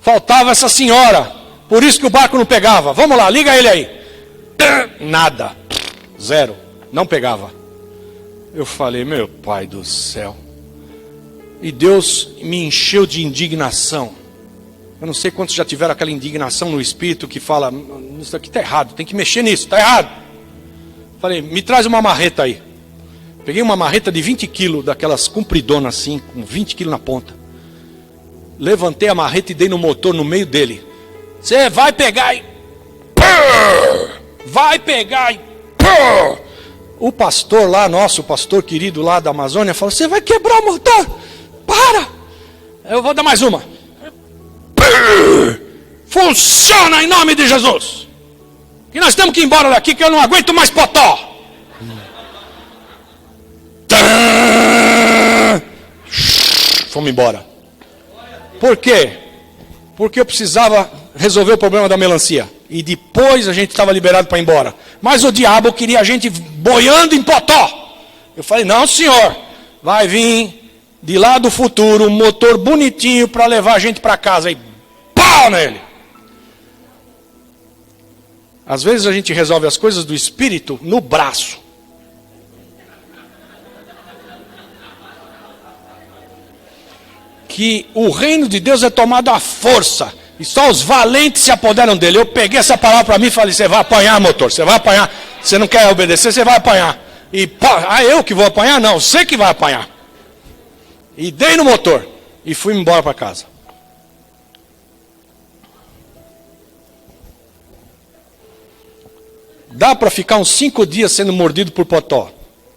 Faltava essa senhora. Por isso que o barco não pegava. Vamos lá, liga ele aí. Nada. Zero. Não pegava. Eu falei, meu pai do céu. E Deus me encheu de indignação. Eu não sei quantos já tiveram aquela indignação no espírito que fala, isso aqui está errado, tem que mexer nisso, está errado. Falei, me traz uma marreta aí. Peguei uma marreta de 20 quilos, daquelas compridonas assim, com 20 quilos na ponta. Levantei a marreta e dei no motor no meio dele. Você vai pegar e... Vai pegar e... O pastor lá, nosso pastor querido lá da Amazônia, falou, você vai quebrar o motor. Para! Eu vou dar mais uma. Funciona em nome de Jesus. E nós temos que ir embora daqui, que eu não aguento mais potó. Fomos embora. Por quê? Porque eu precisava resolver o problema da melancia. E depois a gente estava liberado para ir embora. Mas o diabo queria a gente boiando em potó. Eu falei, não senhor, vai vir de lá do futuro um motor bonitinho para levar a gente para casa. E pau nele. Às vezes a gente resolve as coisas do espírito no braço. Que o reino de Deus é tomado à força. E só os valentes se apoderam dele. Eu peguei essa palavra para mim e falei, você vai apanhar, motor. Você vai apanhar. Você não quer obedecer, você vai apanhar. E pá, eu que vou apanhar? Não, você que vai apanhar. E dei no motor. E fui embora para casa. Dá para ficar uns 5 dias sendo mordido por potó.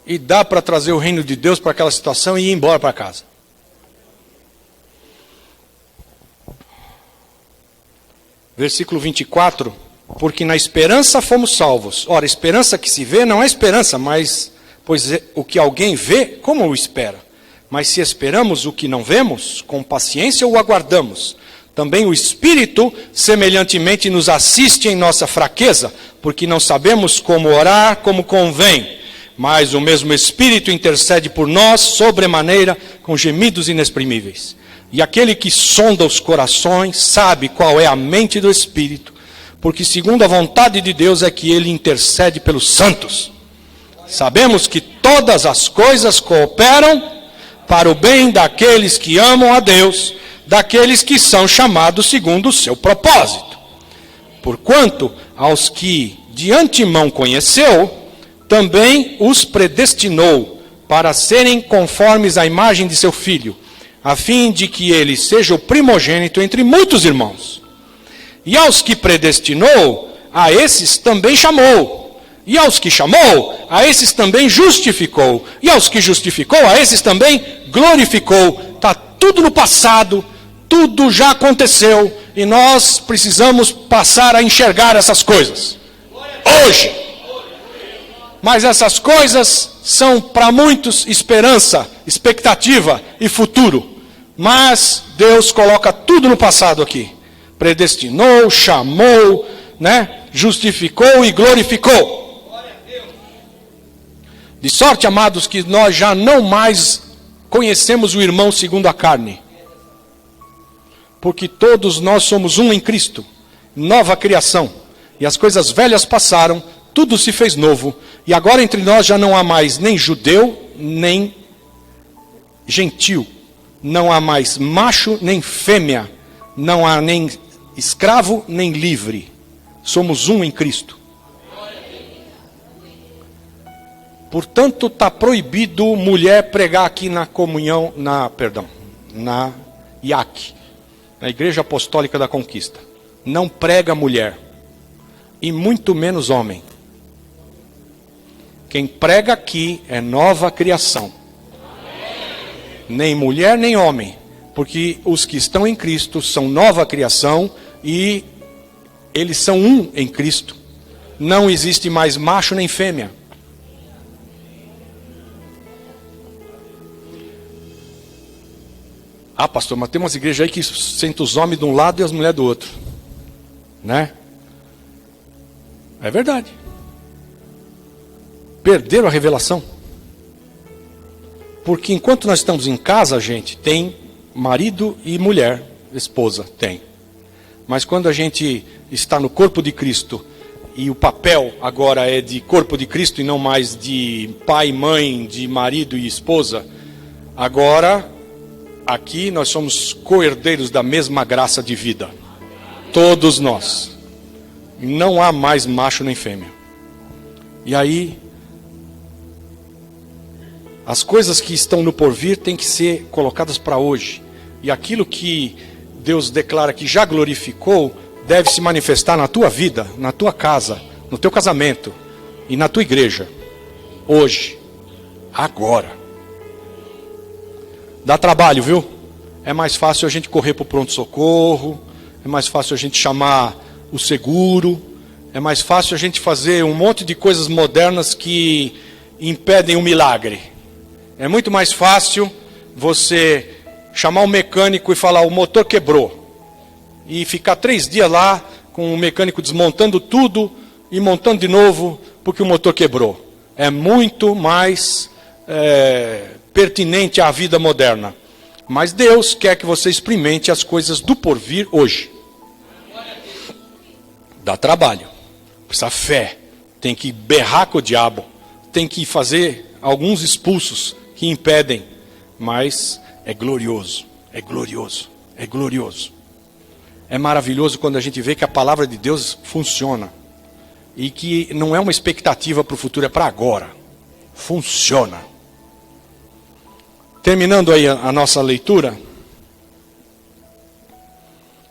E dá para trazer o reino de Deus para aquela situação e ir embora para casa. Versículo 24. Porque na esperança fomos salvos. Ora, esperança que se vê não é esperança, mas pois o que alguém vê, como o espera? Mas se esperamos o que não vemos, com paciência o aguardamos. Também o Espírito, semelhantemente, nos assiste em nossa fraqueza, porque não sabemos como orar como convém. Mas o mesmo Espírito intercede por nós, sobremaneira, com gemidos inexprimíveis. E aquele que sonda os corações sabe qual é a mente do Espírito, porque segundo a vontade de Deus é que ele intercede pelos santos. Sabemos que todas as coisas cooperam para o bem daqueles que amam a Deus, daqueles que são chamados segundo o seu propósito. Porquanto, aos que de antemão conheceu, também os predestinou para serem conformes à imagem de seu Filho, a fim de que ele seja o primogênito entre muitos irmãos. E aos que predestinou, a esses também chamou. E aos que chamou, a esses também justificou. E aos que justificou, a esses também glorificou. Está tudo no passado, tudo já aconteceu. E nós precisamos passar a enxergar essas coisas. Hoje. Mas essas coisas são para muitos esperança, expectativa e futuro. Mas Deus coloca tudo no passado aqui. Predestinou, chamou, né? Justificou e glorificou. De sorte, amados, que nós já não mais conhecemos o irmão segundo a carne. Porque todos nós somos um em Cristo, nova criação. E as coisas velhas passaram, tudo se fez novo. E agora entre nós já não há mais nem judeu, nem gentil. Não há mais macho, nem fêmea. Não há nem escravo, nem livre. Somos um em Cristo. Portanto, está proibido mulher pregar aqui na comunhão, na IAC, na Igreja Apostólica da Conquista. Não prega mulher. E muito menos homem. Quem prega aqui é nova criação. Nem mulher, nem homem. Porque os que estão em Cristo são nova criação e eles são um em Cristo. Não existe mais macho nem fêmea. Ah, pastor, mas tem umas igrejas aí que senta os homens de um lado e as mulheres do outro. né? É verdade. Perderam a revelação. Porque enquanto nós estamos em casa, gente, tem marido e mulher, esposa, tem. Mas quando a gente está no corpo de Cristo, e o papel agora é de corpo de Cristo e não mais de pai, mãe, de marido e esposa, agora, aqui nós somos co-herdeiros da mesma graça de vida. Todos nós. Não há mais macho nem fêmea. E aí, as coisas que estão no porvir têm que ser colocadas para hoje. E aquilo que Deus declara que já glorificou, deve se manifestar na tua vida, na tua casa, no teu casamento e na tua igreja. Hoje. Agora. Dá trabalho, viu? É mais fácil a gente correr para o pronto-socorro, é mais fácil a gente chamar o seguro, é mais fácil a gente fazer um monte de coisas modernas que impedem o milagre. É muito mais fácil você chamar um mecânico e falar, o motor quebrou. E ficar 3 dias lá com o mecânico desmontando tudo e montando de novo porque o motor quebrou. É muito mais pertinente à vida moderna. Mas Deus quer que você experimente as coisas do porvir hoje. Dá trabalho. Precisa fé. Tem que berrar com o diabo. Tem que fazer alguns expulsos que impedem. Mas é glorioso. É glorioso. É glorioso. É maravilhoso quando a gente vê que a palavra de Deus funciona. E que não é uma expectativa para o futuro, é para agora. Funciona. Terminando aí a nossa leitura.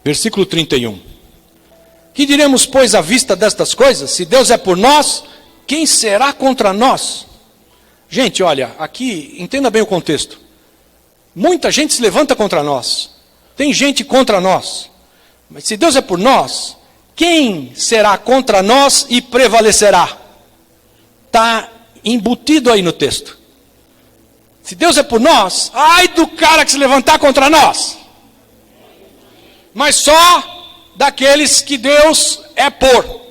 Versículo 31. Que diremos, pois, à vista destas coisas? Se Deus é por nós, quem será contra nós? Gente, olha, aqui, entenda bem o contexto. Muita gente se levanta contra nós. Tem gente contra nós. Mas se Deus é por nós, quem será contra nós e prevalecerá? Está embutido aí no texto. Se Deus é por nós, ai do cara que se levantar contra nós. Mas só daqueles que Deus é por.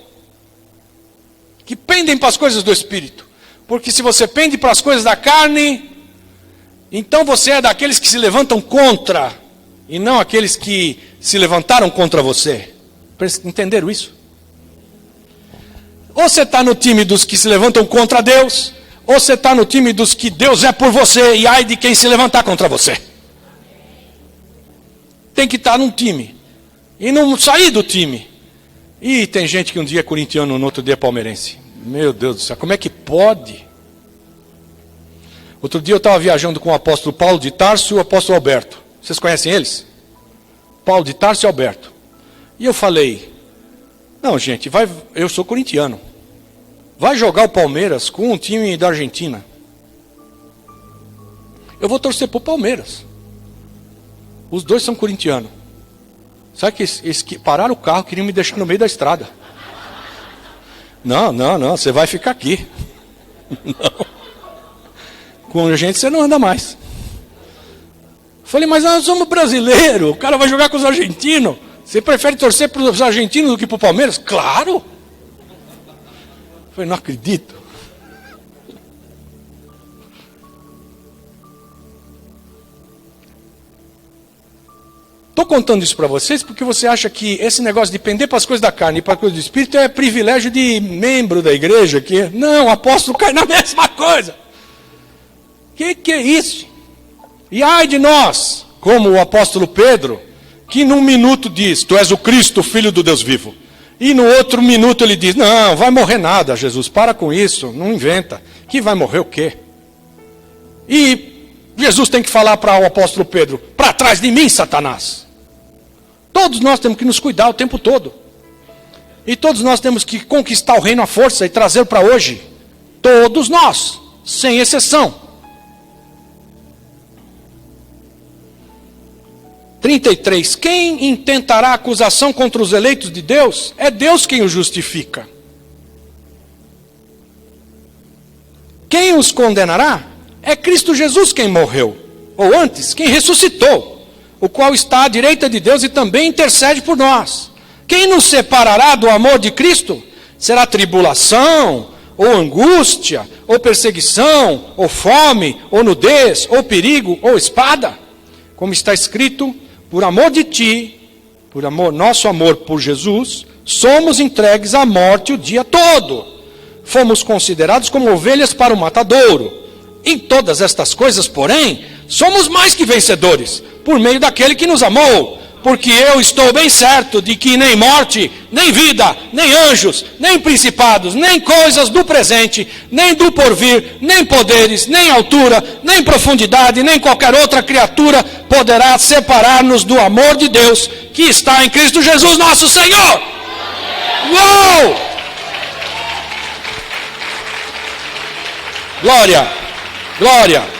Que pendem para as coisas do Espírito. Porque se você pende para as coisas da carne, então você é daqueles que se levantam contra, e não aqueles que se levantaram contra você. Entenderam isso? Ou você está no time dos que se levantam contra Deus, ou você está no time dos que Deus é por você, e ai de quem se levantar contra você. Tem que estar num time, e não sair do time. E tem gente que um dia é corintiano, no outro dia é palmeirense. Meu Deus do céu, como é que pode? Outro dia eu estava viajando com o apóstolo Paulo de Tarso e o apóstolo Alberto. Vocês conhecem eles? Paulo de Tarso e Alberto. E eu falei, não gente, eu sou corintiano. Vai jogar o Palmeiras com um time da Argentina. Eu vou torcer para o Palmeiras. Os dois são corintianos. Sabe que eles pararam o carro, queriam me deixar no meio da estrada. Não, você vai ficar aqui. Não. Com a gente você não anda mais. Falei, mas nós somos brasileiros, o cara vai jogar com os argentinos. Você prefere torcer para os argentinos do que para o Palmeiras? Claro. Falei, não acredito. Estou contando isso para vocês porque você acha que esse negócio de pender para as coisas da carne e para as coisas do Espírito é privilégio de membro da igreja. Não, o apóstolo cai na mesma coisa. Que é isso? E ai de nós, como o apóstolo Pedro, que num minuto diz, tu és o Cristo, filho do Deus vivo. E no outro minuto ele diz, não, vai morrer nada, Jesus, para com isso, não inventa. Que vai morrer o quê? E Jesus tem que falar para o apóstolo Pedro, para trás de mim, Satanás. Todos nós temos que nos cuidar o tempo todo. E todos nós temos que conquistar o reino à força e trazer para hoje. Todos nós, sem exceção. 33. Quem intentará acusação contra os eleitos de Deus? É Deus quem os justifica. Quem os condenará? É Cristo Jesus quem morreu. Ou antes, quem ressuscitou. O qual está à direita de Deus e também intercede por nós. Quem nos separará do amor de Cristo? Será tribulação, ou angústia, ou perseguição, ou fome, ou nudez, ou perigo, ou espada? Como está escrito, por amor de ti, nosso amor por Jesus, somos entregues à morte o dia todo. Fomos considerados como ovelhas para o matadouro. Em todas estas coisas, porém, somos mais que vencedores, por meio daquele que nos amou. Porque eu estou bem certo de que nem morte, nem vida, nem anjos, nem principados, nem coisas do presente, nem do porvir, nem poderes, nem altura, nem profundidade, nem qualquer outra criatura poderá separar-nos do amor de Deus que está em Cristo Jesus nosso Senhor. Uou! Glória! Glória!